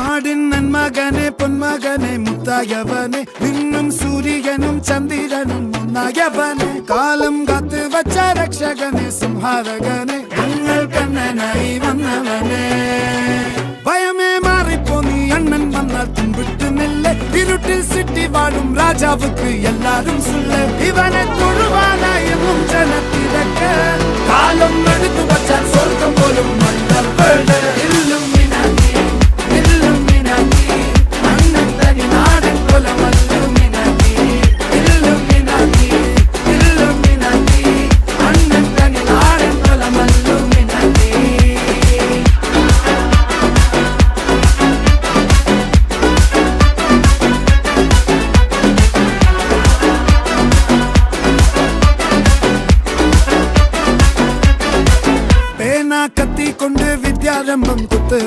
നാടിൻ നന്മകനെ പൊന്മകനെ മുത്തായവനെ നിന്നും സൂര്യനും ചന്ദ്രനും ഒന്നായവനെ കാലം കാത്ത് വച്ച രക്ഷകനെ സംഹാരകനെ ഞങ്ങൾ കണ്ണനായി വന്നവനെ ഭയമേ മാറിപ്പോ നീ അണ്ണൻ വന്നാൽ തുമ്പിട്ട് നെല്ല് ഇരുട്ടിൽ സിറ്റി വാഴും രാജാവുക്ക് എല്ലാരും സുല്ല് ഇവനെ തൊഴുവാനായി ജനത്തിരക്ക് കാലം എടുത്തു വച്ചാൽ സ്വർഗം പോലും കത്തി കൊണ്ട് വിദ്യാരംഭം കുത്ത്